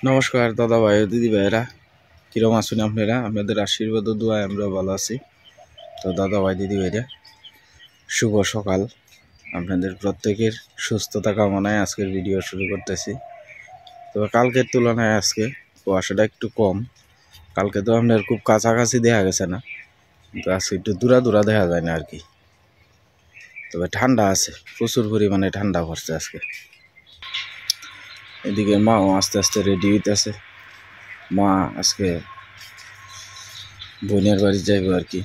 নমস্কার দাদা ভাই দিদি ভাইরা, কিরম আছেন আপনারা? আপনাদের আশীর্বাদ ও দোয়ায় আমরা ভালো আছি। তো দাদা ভাই দিদি ভাইরা, শুভ সকাল। আপনাদের প্রত্যেকের সুস্থতা কামনায় আজকের ভিডিও শুরু করতেছি। তবে কালকের তুলনায় আজকে কুয়াশাটা একটু কম। কালকে তো আপনার খুব কাছাকাছি দেখা গেছে না, কিন্তু আজকে একটু দূরা দূরা দেখা যায় না আর কি। তবে ঠান্ডা আছে, প্রচুর পরিমাণে ঠান্ডা পড়ছে আজকে। এদিকে মাও আস্তে আস্তে রেডি হইতেছে। মা আজকে বোনের বাড়ি যাইব আর কি।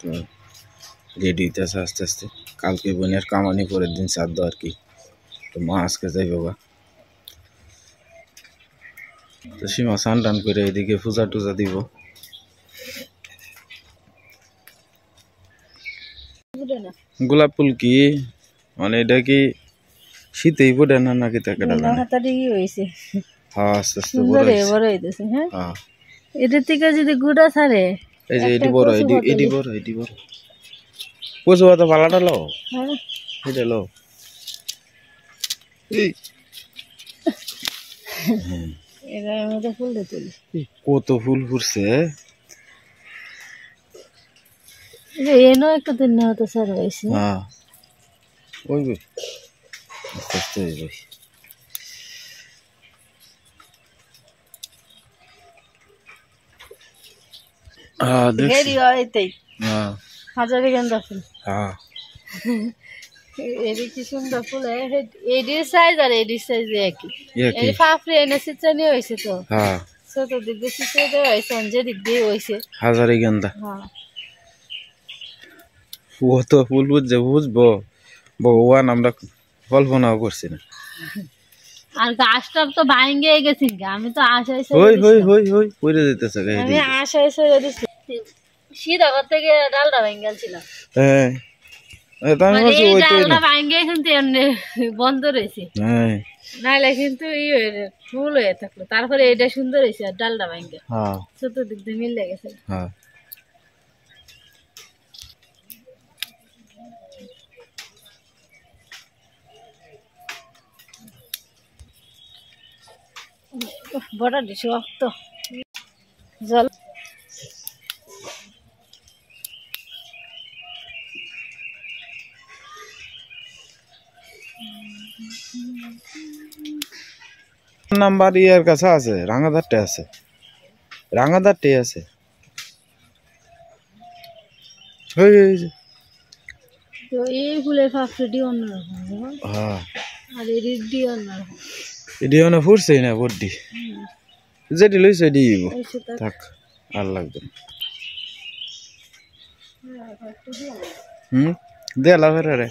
তো রেডি হইতেছে আস্তে আস্তে। কালকে বোনের কামানি পরের দিন শ্রাদ্ধ আর কি। তো মা আজকে যাইব গা। তো সীমা স্নান টান করে এদিকে পূজা টুজা দিব। গোলাপ ফুল কি মানে এটা কি শীতেই পড়ে না নাকি? তাকে আস্তে আস্তে বড় হইতেছে। হ্যাঁ, এটার থেকে যদি গুড়া ছাড়ে, এই যে এটি বড়, এটি বড়, এটি বড়। কচু পাতা পালাটা লো, এটা লো। ফুল তুলি কত ফুল ফুটছে। এনো একটা দিন না হতো স্যার হয়েছে। হ্যাঁ, ওই আস্তে আস্তে ওই হাজারি গেন্দা ফুল। হ্যাঁ, এডি কি সুন্দর ফুল। এডির সাইজ আর এডির সাইজ একই। এই ফাফরে এনে সিচানি হইছে তো। হ্যাঁ, ছোট দিক দিয়ে সিচাই দেওয়া হইছে, যে দিক দিয়ে হইছে হাজারি গেন্দা। হ্যাঁ, ও তো ফুল বুঝবো ভগবান, আমরা কল্পনাও করছি না। আর গাছটা তো ভাঙ্গে গেছে। আমি তো আশায় পড়ে যেতেছে। আমি আশায় সিধা ঘর থেকে ডালটা ভাঙ্গালছিলাম। হ্যাঁ, ডালটা ভাঙ্গে কিন্তু বন্ধ রয়েছে। হ্যাঁ, নাইলে কিন্তু ফুল হয়ে থাকলো। তারপরে এটা সুন্দর হয়েছে আর ডালটা ভাঙ্গে চতুর্দিক দিয়ে মিলে গেছে। হ্যাঁ, বড় শক্ত জল। নাম্বার ইয়ার কাছে আছে, রাঙাদারটে আছে, রাঙাদারটে আছে। তো এই ফুলের ফাফড়ি অন্যরকম। হ্যাঁ, আর এডি অন্যরকম। এডি মানে ফুটছে না বড্ডি। যেটি লইছে এডি থাক, আর লাগবে না। দেলা ফেরে রে।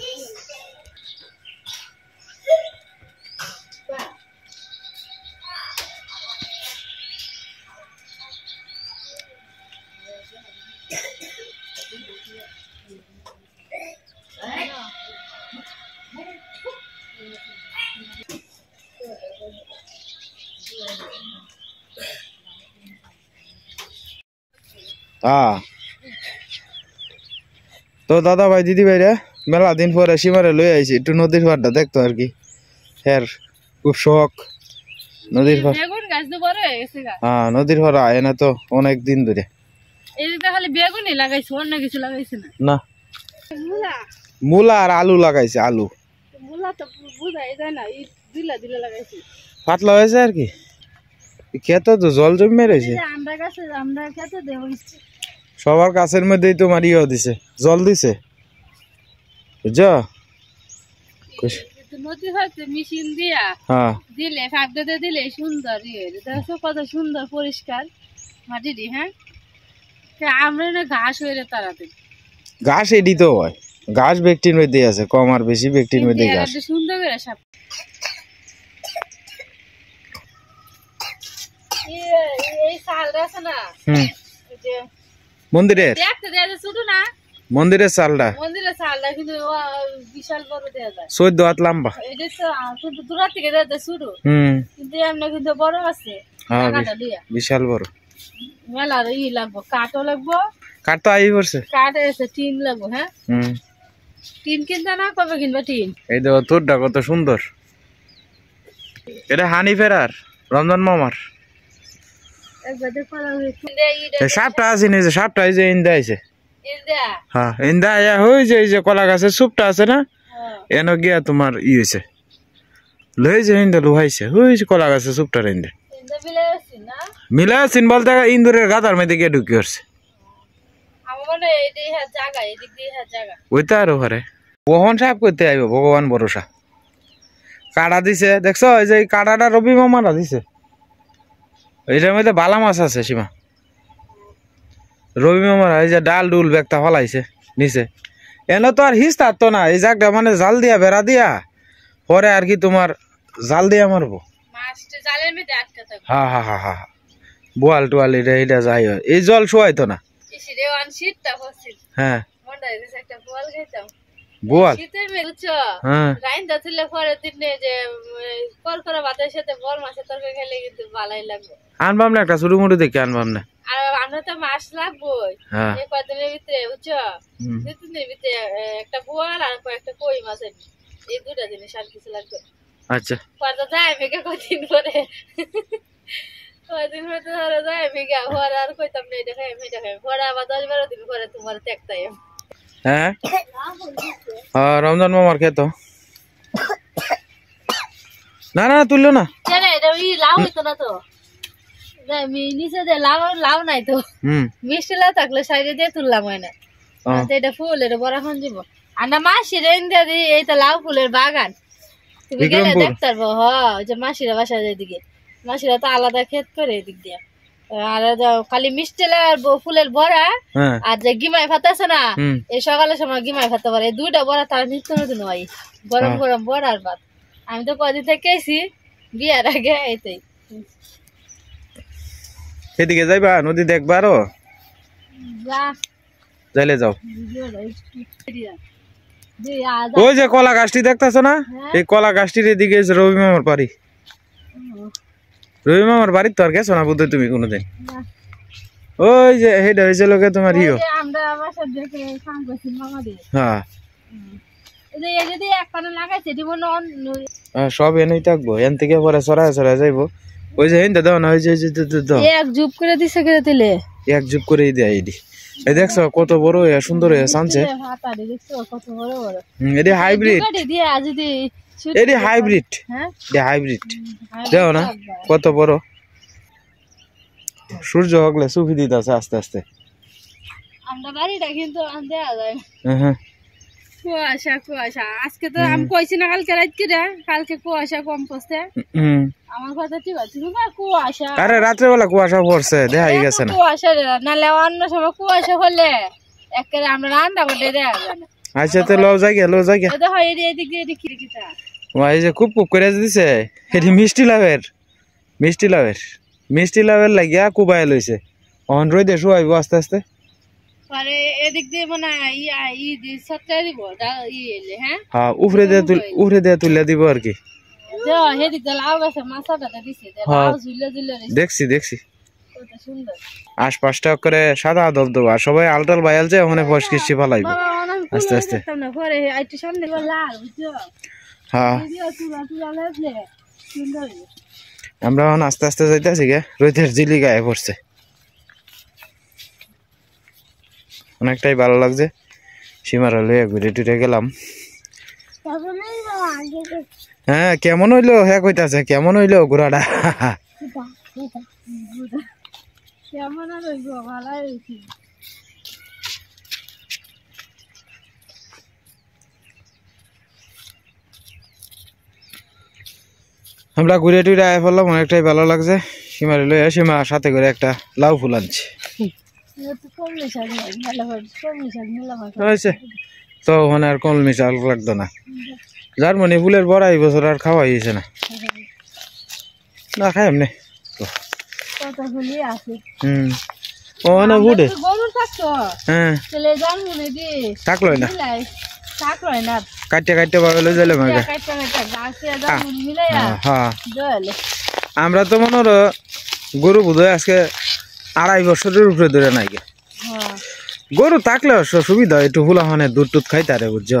তো দাদা ভাই দিদি ভাই রে, মেলা দিন পরে সীমারে লই আইছি একটু নদীর পাড়টা দেখতো আর কি। হ্যাঁ, খুব শখ নদীর পাড়। হ্যাঁ, নদীর পাড় আয় না তো অনেক দিন ধরে। খালি বেগুনই লাগাইছে, অন্য কিছু লাগাইছে না। মূলা আর আলু লাগাইছে। আলু মূলা তো বুঝাই যায় না, দিলা দিলা লাগাইছে। পাতলা হয়েছে আর কি। খেতে তো জল জমে রয়েছে। আমরা খেতে দেব সবার গাছের মধ্যেই তোমার ইয়ে দিছে, জল দিছে, বুঝছ? নদী হচ্ছে মেশিন দিয়া দিলে, ফাঁকতে দিলে সুন্দর ইয়ে। দেখো কত সুন্দর পরিষ্কার মাটিটি। হ্যাঁ, আমরা না ঘাস হয়ে তাড়াতাড়ি। ঘাস এডি তো হয়, ঘাস ব্যক্তির মধ্যে আছে, কম আর বেশি ব্যক্তির মধ্যে ঘাস। সুন্দর করে সাপ এই সালটা আছে না মন্দিরের, ছোট না মন্দিরের চালটা, মন্দিরের চালটা কিন্তু বিশাল বড় দেয়া যায়। 14 হাত লম্বা। এটা তো কিন্তু দূর থেকে দেখা যায় ছোট, কিন্তু এমনি কিন্তু বড় আছে। বিশাল বড়। মেলার লাগবো, কাঠও লাগবো। কাঠ তো আই পড়ছে, কাঠ এসে টিন লাগবো। হ্যাঁ, টিন কিনতে না, কবে কিনবা টিন? এই দেখো তোরটা কত সুন্দর। এটা হানি ফেরার রমজান মামার একবারে কলা সাপটা আছে না, যে সাপটা এই যে ইন্দা আছে, হ্যাঁ ইন্দা হয়ে যে এই যে কলা গাছের সুপটা আছে না, এনে গিয়া তোমার ই হয়েছে লই যে ইন্দা লুহাইছে হয়েছে কলা গাছের সুপটার ইন্দা মিলা আছেন বলতে ইন্দুরের গাদার মধ্যে গিয়ে ঢুকি আসছে ওইটা আরো ঘরে কখন সাপ করতে আইব ভগবান ভরসা। কাটা দিছে দেখছো, এই যে কাটাটা রবি মামারা দিছে, এইটার মধ্যে বালা মাছ আছে সীমা, রবি মামারা এই যে ডাল ডুল ব্যাগটা ফলাইছে নিচে, এনে তো আর হিস থাকতো না, এই জায়গাটা মানে জাল দিয়া বেড়া দিয়া পরে আর কি তোমার জাল দিয়া মারবো, হ্যাঁ হ্যাঁ হ্যাঁ হ্যাঁ বোয়াল টোয়াল এটা এটা যাই হয়, এই জল শোয়াইতো না, হ্যাঁ বোয়াল হ্যাঁ আনবাম না একটা ছোট মোটো দেখে আনবাম না, আমরা তো মাছ লাগবোই কয়েকদিনের ভিতরে বুঝছো, দুই তিন দিনের ভিতরে একটা বোয়াল আর কয়েকটা কই মাছ এই দুটা জিনিস আর কিছু লাগবে। আচ্ছা পরে যায় মেঘা কদিন পরে কদিন পরে ধরে যায় মেঘা পরে আর কইতাম না এটা খাই এটা খাই পরে আবার 10-12 দিন পরে তোমার দেখতাই হ্যাঁ রমজান মামার খেতো না না তুললো না এটা লাউ হইতো না তো নিচে যে লাউ লাউ নাই তো মিষ্টি লাউ থাকলে সাইডে দিয়ে তুললাম হয় না, এটা ফুল এটা বড় এখন যাব আর না মাসির এনে দিই এই তো লাউ ফুলের বাগান তুমি গেলে দেখতে পারবো, হ্যাঁ ওই যে মাসিরা বাসার এদিকে, মাসিরা তো আলাদা ক্ষেত করে এদিক দিয়ে, আর খালি মিষ্টি লাউ ফুলের বড়া আর যে গিমাই ভাত আছে না, এই সকালের সময় গিমাই ভাত পারে, এই দুইটা বড়া তার নিত্য নতুন হয় গরম গরম বড়ার ভাত। আমি তো কদিন থেকে এসি বিয়ার আগে এইটাই সেদিকে যাইবা নদী দেখবা আরো যাইলে যাও, ওই যে কলা গাছটি দেখতেছো না, এই কলা গাছটির এদিকে রবি মামার বাড়ি, রবি মামার বাড়ির তো আর গেছো না বুঝতে তুমি কোনোদিন, ওই যে হেডা হয়েছে লোকে তোমার ইও হ্যাঁ সব এনেই থাকবো, এন থেকে পরে সরাই সরাই যাইবো, ওই যে হিন্দা দাও না, ওই যে এক জুপ করে দিছে করে দিলে এক জুপ করে দেয় এডি, এই দেখছো কত বড় সুন্দর হয়ে সানছে, এডি হাইব্রিড, এডি হাইব্রিড, এডি হাইব্রিড দেখো না কত বড়, সূর্য হগলে সুফি দিতেছে আস্তে আস্তে, আমরা বাড়িটা কিন্তু দেয়া যায় কুয়াশা কুয়াশা, আজকে তো আমি কইছি না কালকে রাত কালকে কুয়াশা কম পড়ছে, আমার কথা ঠিক আছে কুয়াশা, আরে রাত্রে বেলা কুয়াশা পড়ছে দেখাই গেছে না, কুয়াশা নাহলে অন্য সময় কুয়াশা হলে একেবারে আমরা রান্না করতে দেয়া যায় না। আচ্ছা তো লো জায়গা দেখো এদিক দিয়ে খিড়কিটা এই যে খুব খুব করে দিছে, এটি মিষ্টি লাভের লাগিয়া কুবাই লইছে, অন রইদে শুয়াইব আস্তে আস্তে, পরে এদিক দিয়ে মানে সবটাই দিব হ্যাঁ উপরে দিয়ে তুলে দিব আর কি, দেখছি আশপাশটা করে সাদা দবদবা, সবাই আলটাল বাইলছে ওখানে ফসকিসি ফালাইব আস্তে আস্তে, হ্যাঁ আমরা এখন আস্তে আস্তে যাইতেছি গে, রোদের জিলি গায়ে পড়ছে, অনেকটাই ভালো লাগছে, সীমারা লইয়া ঘুরে টুরে গেলাম, হ্যাঁ কেমন হইলো হ্যাঁ কইতাছে কেমন হইলো ঘোরাটা, আমরা ঘুরে টুরে আয় পড়লাম, অনেকটাই ভালো লাগছে, সীমারে লইয়া সীমা সাথে করে একটা লাউ ফুল আনছে, তো ওখানে আর কলমি চাল লাগতো না, জার্মানি ফুলের বড়া এই বছর আর খাওয়া হয়েছে না, না খাই এমনি ওখানে ফুটে হ্যাঁ থাকলো না কাটতে পাবে লই যাইলাম হ্যাঁ, আমরা তো মনে হলো গরু বোধহয় আজকে 2.5 বছরের উপরে ধরে নাই, গরু থাকলে সুবিধা একটু ফুলা মানে দুধ টুধ খাইতে আরে বুঝছো,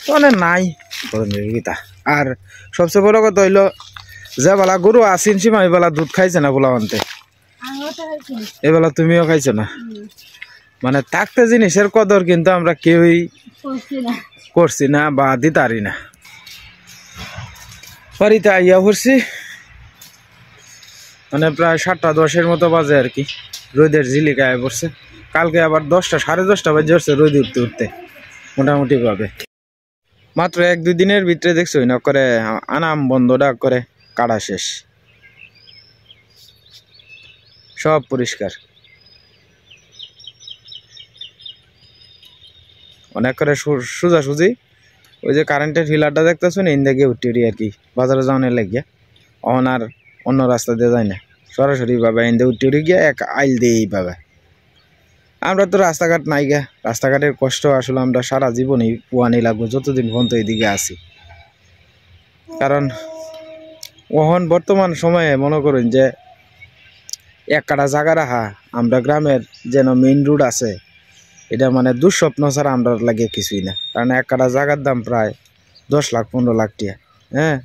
তো নাই আর সবচেয়ে বড় কথা হইলো যে বেলা গরু আসিন সীমা এই বেলা দুধ খাইছে না বলা আনতে এবেলা তুমিও খাইছো না মানে থাকতে জিনিসের কদর কিন্তু আমরা কেউই করছি না বা দিতারি না বাড়িতে আইয়া পড়ছি মানে প্রায় 7:10 মতো বাজে আর কি রোদের ঝিলিকা আয় পড়ছে কালকে আবার 10টা 10:30 বাজে উঠছে রোদ উঠতে উঠতে মোটামুটি ভাবে মাত্র 1-2 দিনের ভিতরে দেখছো না করে আনাম বন্ধটা করে কাটা শেষ সব পরিষ্কার অনেক করে সোজাসুজি ওই যে কারেন্টের ফিলারটা দেখতেছো না ইন্দা গিয়ে উঠি আর কি বাজারে যাওয়ার লাগিয়া আর অন্য রাস্তা দিয়ে যায় না সরাসরি ভাবে ইন্দা উঠি গিয়া এক আইল দিয়েই পাবে আমরা তো রাস্তাঘাট নাই গা রাস্তাঘাটের কষ্ট আসলে আমরা সারা জীবনই পোয়ানি লাগবো যতদিন পর্যন্ত এইদিকে আসি কারণ ওহন বর্তমান সময়ে মনে করুন যে এক কাটা জায়গা রাখা আমরা গ্রামের যেন মেইন রোড আছে এটা মানে দুঃস্বপ্ন ছাড়া আমরা লাগে কিছুই না কারণ এক কাটা জায়গার দাম প্রায় 10 লাখ 15 লাখ টাকা হ্যাঁ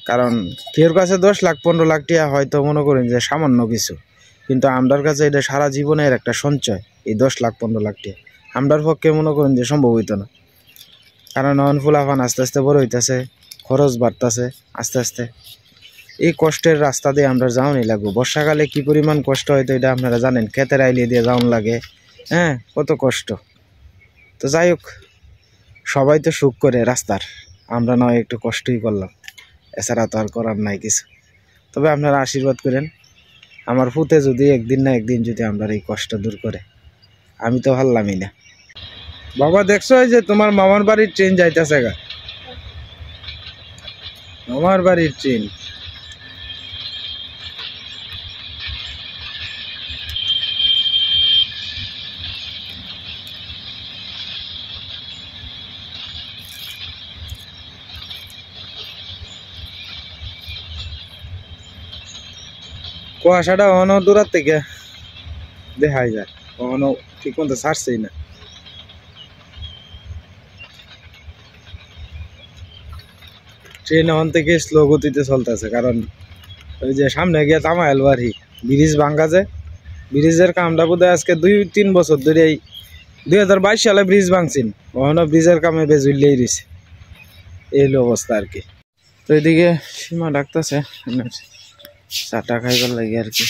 কারণ কেউর কাছে 10 লাখ 15 লাখ টাকা হয়তো মনে করেন যে সামান্য কিছু কিন্তু আমরার কাছে এটা সারা জীবনের একটা সঞ্চয় এই 10 লাখ 15 লাখ টাকা আমরার পক্ষে মনে করেন যে সম্ভব হইতো না কারণ অন ফুলাফান আস্তে আস্তে বড় হইতেছে খরচ বাড়তেছে আস্তে আস্তে এই কষ্টের রাস্তা দিয়ে আমরা যাওয়ানি লাগবো বর্ষাকালে কি পরিমাণ কষ্ট হয়তো এটা আপনারা জানেন ক্ষেতের আইলিয়ে দিয়ে যাওয়ান লাগে হ্যাঁ কত কষ্ট তো যাই হোক সবাই তো সুখ করে রাস্তার আমরা নয় একটু কষ্টই করলাম এছাড়া তো আর করার নাই কিছু তবে আপনারা আশীর্বাদ করেন আমার ফুতে যদি একদিন না একদিন যদি আমরা এই কষ্ট দূর করে আমি তো হারলামই না বাবা দেখছো যে তোমার মামার বাড়ির ট্রেন যাইতেছে গা মামার বাড়ির ট্রেন কুয়াশাটা অনো দূরার থেকে দেখাই যায় অনো ঠিক মতো ছাড়ছেই না ট্রেন ওখান থেকে স্লো গতিতে চলতেছে কারণ ওই যে সামনে গিয়ে তামাইল বাড়ি ব্রিজ ভাঙ্গা যে ব্রিজের কামটা বোধহয় আজকে 2-3 বছর ধরে এই 2022 সালে ব্রিজ ভাঙছেন ওখানে ব্রিজের কামে বেজুললেই রয়েছে এই অবস্থা আর কি তো এদিকে সীমা ডাকতেছে চাটা খাইবার লাগে আর কি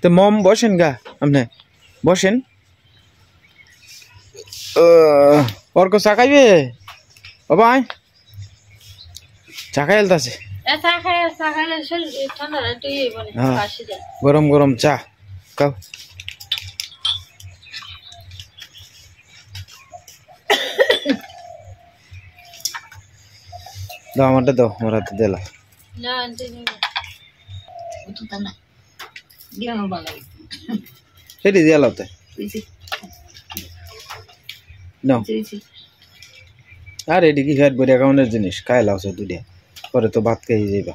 তো মম বসেন গা আপনি বসেন অর্ক চা খাইবে বাবা চা খাই আলতাছে গরম গরম চা খাও দাও আমারটা দাও আমার হাতে দিলা সেটি দিয়া লাতে আর এটি কি ফ্যাট বড়ি অ্যাকাউন্টের জিনিস খাই লাওছে দুইটা পরে তো ভাত খাই যাইবা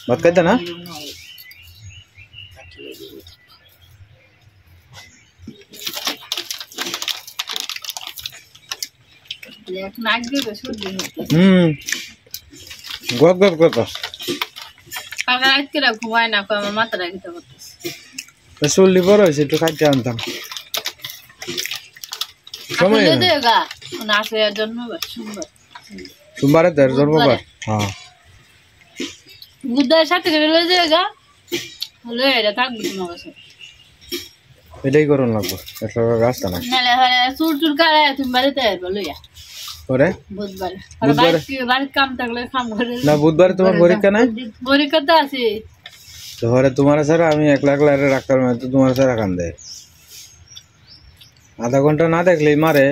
ভাত খাইতে না গপ গপ গপ ঘুমায় না আমার মাথা রাখতে পারতেছে চল্লি বড় হয়েছে একটু খাইতে আনতাম সময় সোমবারে তার জন্মবার হ্যাঁ বুধবার সাথে লয়ে যাগা হলো এটা থাকবে তোমার কাছে এটাই করুন লাগবো একটা রাস্তা না নালে হরে চুর চুর কারে তুমি বাড়িতে আইবা লইয়া পরে বুধবার আর বাড়ি কাম থাকলে কাম করে না বুধবার তোমার পরীক্ষা নাই পরীক্ষা তো আছে তো হরে তোমার স্যার আমি একলা একলা রাখতাম না তো তোমার স্যার কান দেয় আধা ঘন্টা না দেখলেই মারে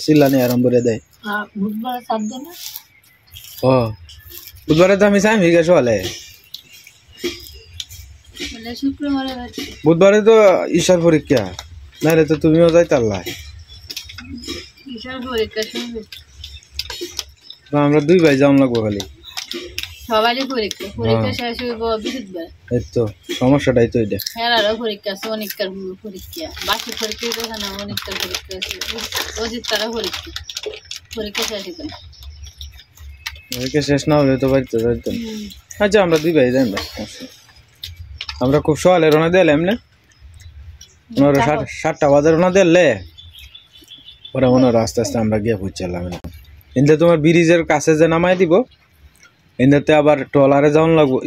চিল্লানি আরম্ভ করে দেয় বুধবার সাধ্য না ও বুধবারে তো আমি চাই গেছো হলে বুধবারে তো ঈশার পরীক্ষা নাহলে তো তুমিও যাইতাল্লা আমরা 2 ভাই যাওয়া লাগবো খালি সবারই পরীক্ষা পরীক্ষা শেষ হইব বৃহস্পতিবার এই তো সমস্যাটাই তো এটা হেরারও পরীক্ষা আছে অনেককার পরীক্ষা বাকি পরীক্ষা তো না অনেককার পরীক্ষা আছে অজিত তারা পরীক্ষা শেষ হইব ওইকে শেষ না হলে তো বাড়িতে যাইতো না। আচ্ছা আমরা দুই ভাই যাই আমরা খুব সকালে রওনা দিলে এমনি 7টা বাজে রওনা দিলে পরে মনে হয় আস্তে আস্তে আমরা গিয়ে পৌঁছালাম না। এতে তোমার ব্রিজের কাছে যে নামাই দিব এতে আবার ট্রলারে যাওয়ান লাগবো,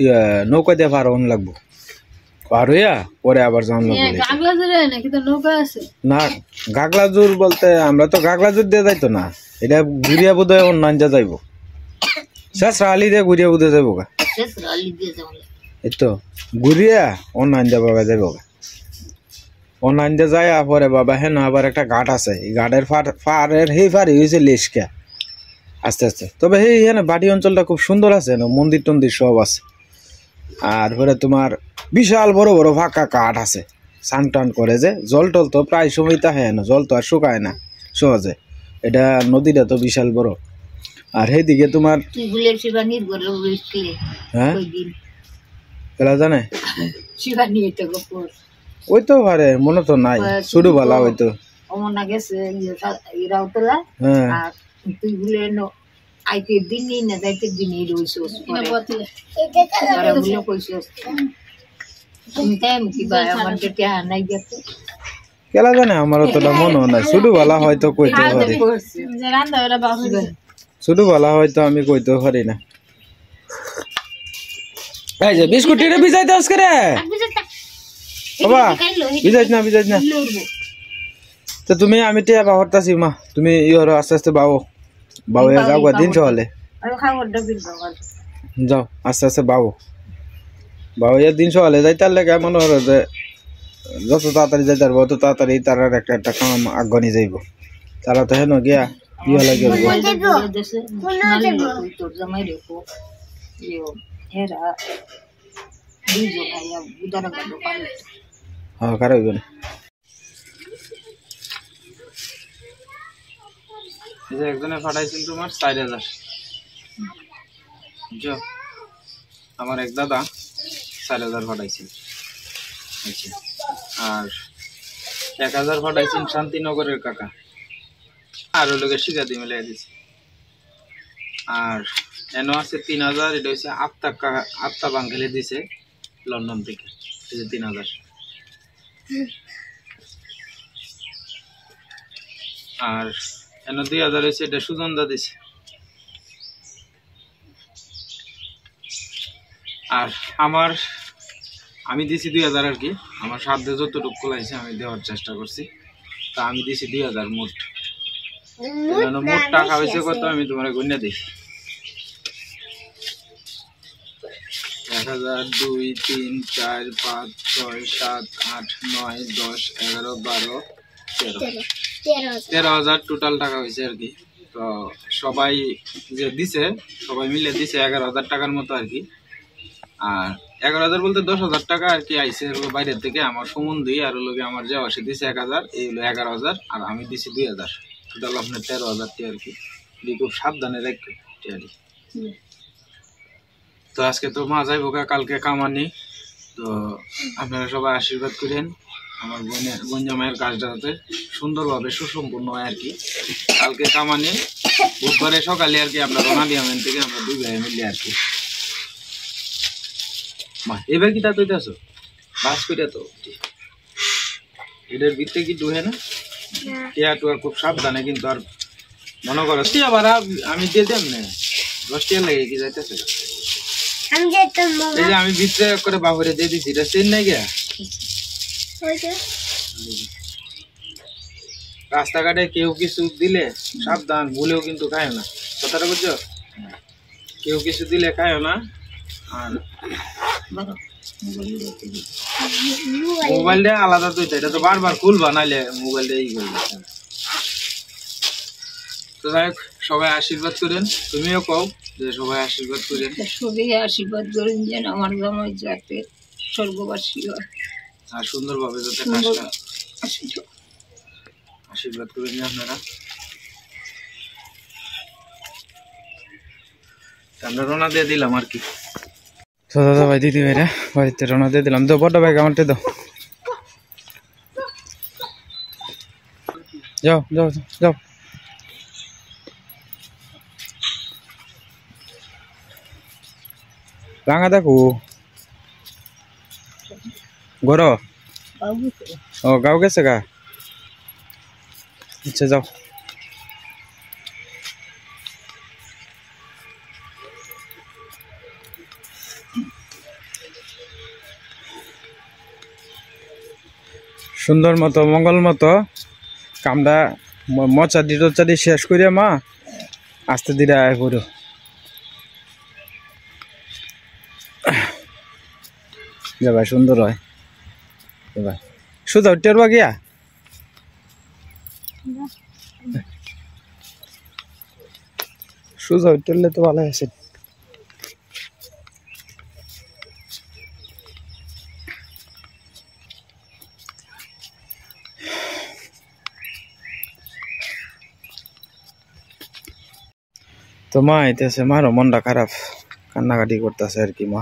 নৌকা দিয়ে পার হন লাগবো, পার হইয়া পরে আবার যাওয়ান লাগবো। না গাগলাজুর বলতে আমরা তো গাগলাজুর দিয়ে যাইতো না, এটা ঘুরিয়া বোধ হয় অন্য আঞ্জা যাইবো, শেষ রালি দিয়ে ঘুরিয়া বোধ যাইবো গা, এই তো ঘুরিয়া অন্য আঞ্জা বাবা যাইবো গা। অন্য আঞ্জা যায় পরে বাবা হ্যাঁ না আবার একটা ঘাট আছে, এই ঘাটের ফারের সেই ফারে হয়েছে লেশকা আস্তে আস্তে। তবে সেই এখানে বাড়ি অঞ্চলটা খুব সুন্দর আছে, মন্দির টন্দির সব আছে। আর পরে তোমার বিশাল বড় বড় ফাঁকা কাঠ আছে, স্নান টান করে যে জল টল তো প্রায় সময় থাকে না, জল তো আর শুকায় না সহজে, এটা নদীটা তো বিশাল বড়। আর সেইদিকে তোমার হ্যাঁ এলা জানে ওই তো পারে মনে তো নাই, শুরু ভালা হয়তো হ্যাঁ আইতে দিনই না যাইতে দিনই রইছো কেলা জানে আমার অতটা মনে নাই, শুধু ভালা হয়তো কইতে পারি, শুধু ভালা হয়তো আমি কইতে পারি না। এই যে বিস্কুট টিরে ভিজাইতে আজকে রে বাবা, ভিজাইছ না তো তুমি আমি টিয়া বাহরতাছি মা, তুমি ইহর আস্তে আস্তে বাবু যাও গা দিন সকালে যাও আস্তে আস্তে বাবু দিন সকালে যাইতার লেগে মনে হলো যে যত তাড়াতাড়ি যাইতে পারবো অত তাড়াতাড়ি তারা একটা কাম আগানি যাইব, তারা তো হেন গিয়া ইয়ে লাগে হ্যাঁ কার হইব না। একজনে পাঠাইছিল তোমার 4000, আমার এক দাদা 4000 পাঠাইছিল, আর 1000 পাঠাইছেন শান্তিনগরের কাকা, আর ওই লোকের শিকাতি মিলাই দিছে। আর এনো আছে 3000, এটা হচ্ছে আত্মা বাঙ্গেলে দিছে লন্ডন থেকে, 3000। আর এনো 2000 হয়েছে, এটা সুজনদা দিছে। আর আমি দিছি 2000 আর কি, আমার সাধ্যে যতটুকু খোলাইছে আমি দেওয়ার চেষ্টা করছি, তা আমি দিছি 2000 মোট। মোট টাকা হয়েছে কত আমি তোমার গণ্যা দেখি, 1000 2 3 4 5 6 7 8 9 10 11 12 13,000 টোটাল টাকা হয়েছে আর কি। তো সবাই যে দিছে সবাই মিলে দিছে 11,000 টাকার মতো আর কি। আর 11,000 বলতে 10,000 টাকা আর কি আইসে বাইরের থেকে, আমার সম্বন্ধী আর লোকে আমার যাওয়া সে দিছে 1000, এই হলো 11,000, আর আমি দিছি 2000, টোটাল আপনার 13,000 টি আর কি। খুব সাবধানে রাখবে টিয়ারি। তো আজকে তো মা যাইব কালকে কামানি, তো আপনারা সবাই আশীর্বাদ করেন আমার বোন জামাইয়ের কাজটা যাতে সুন্দরভাবে সুসম্পূর্ণ হয় আর কি। কালকে কামানি বুধবারে সকালে আর কি আমরা রওনা দিয়ামেন থেকে আমরা দুই ভাই মিলে আর কি। মা এবার কি তা তৈরি আছো বাস করে, তো এটার ভিতরে কি ডুহে না টিয়া টুয়া খুব সাবধানে, কিন্তু আর মনে করো আবার আমি দিয়ে দেব না 10 টাকা লাগে কি যাইতেছে, এই যে আমি ভিতরে করে বাবুরে দিয়ে দিচ্ছি, এটা চেন নাই গিয়া। রাস্তাঘাটে কেউ কিছু দিলে সাবধান, ভুলেও কিন্তু খায় না, কথাটা বুঝছো, কেউ কিছু দিলে খায় না। আর মোবাইলটা আলাদা তো, এটা তো বারবার খুলবা নাইলে মোবাইলটা ই করবে। তো যাই হোক সবাই আশীর্বাদ করেন, তুমিও কও যে সবাই আশীর্বাদ করেন, সবাই আশীর্বাদ করেন যেন আমার জামাই যাতে স্বর্গবাসী হয় আর সুন্দরভাবে যাতে কাজটা আশীর্বাদ করেন আপনারা। আমরা রওনা দিয়ে দিলাম আর কি। তো দাদা ভাই দিদি ভাইরা বাড়িতে রওনা দিয়ে দিলাম, তো বড় ভাই আমারটা দাও, যাও যাও যাও। রাঙা দেখো গর ও গাও গেছে গা আচ্ছা যাও সুন্দর মতো মঙ্গল মতো কামটা মচাদি টচাদি শেষ করিয়া মা আস্তে ধীরে আয় পড়ো ভাই সুন্দর হয় ভাই সোজা উঠতে পারবা গিয়া সোজা উঠতে তো ভালো আছে তো মা আইতেছে মারও মনটা খারাপ কান্নাকাটি করতেছে আর কি মা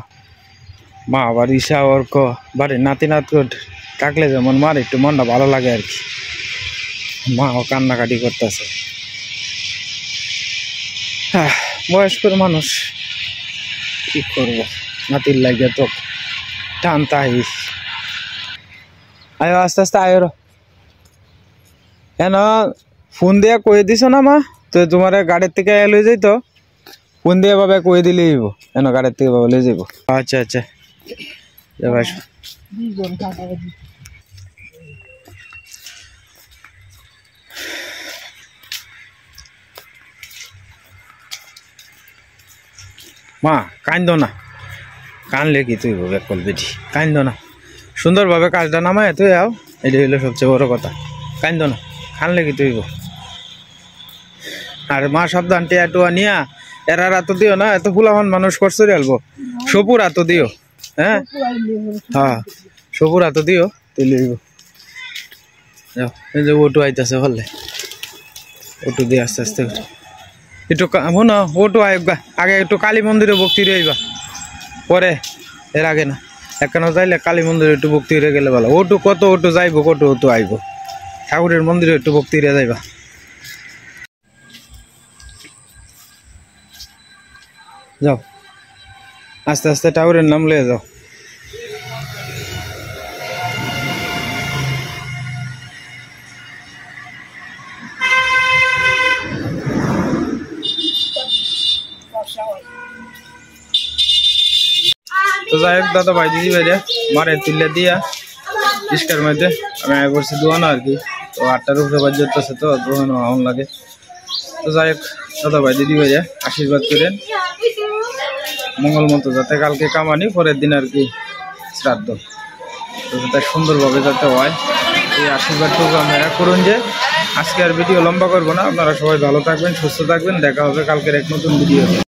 মা আবার ঈশা ওর বাড়ির নাতি নাত থাকলে যেমন মার একটু মনটা ভালো লাগে আর কি মা ও কান্নাকাটি করতেছে বয়স্কর মানুষ কি করবো নাতির লাগে তো টানতা আইস আয় আস্তে আস্তে আয় কেন ফোন দিয়ে কয়ে দিছ না মা তো তোমার গাড়ির থেকে লই যাই তো ফোন দিয়ে ভাবে কয়ে দিলে কেন গাড়ির থেকে ভাবে লই যাইব আচ্ছা আচ্ছা মা কান্দ না কানলে কি তুই বেকল বেটি কান্দ না সুন্দরভাবে কাজটা নামায় তুই আও এটা হইলো সবচেয়ে বড় কথা কান্দ না কানলে কি তুই আর মা সাবধান টিয়া টুয়া নিয়া এরা রাত দিও না এত ফুলাফান মানুষ করছে রেলবো সপুর রাত দিও হ্যাঁ হ্যাঁ সপুর রাত দিও তুই লইব যাও এই যে ওটু আইতাছে বললে ওটু দিয়ে আস্তে আস্তে একটু শোনো ওটু আইবা আগে একটু কালী মন্দিরে ভক্তি রইবা পরে এর আগে না এখানে যাইলে কালী মন্দিরে একটু ভক্তি রয়ে গেলে ভালো ওটু কত ওটু যাইবো কত ওটু আইব ঠাকুরের মন্দিরে একটু ভক্তি রে যাইবা যাও আস্তে আস্তে ঠাকুরের নাম লয়ে যাও তো যাই হোক দাদা ভাই দিদি ভাই মারে তুলে দিয়া রিস্কার মধ্যে আমি আগে করছি দোয়ানো আর কি তো 8টার উপরে বাজে হচ্ছে তো দোয়ানো আউন লাগে তো যাই হোক দাদা ভাই দিদি ভাই আশীর্বাদ করেন মঙ্গল মতো যাতে কালকে কামানি পরের দিন আর কি শ্রাদ্ধ তো যাতে সুন্দরভাবে যাতে হয় এই আশীর্বাদটুকু আপনারা করুন যে আজকে আর ভিডিও লম্বা করবো না আপনারা সবাই ভালো থাকবেন সুস্থ থাকবেন দেখা হবে কালকের এক নতুন ভিডিও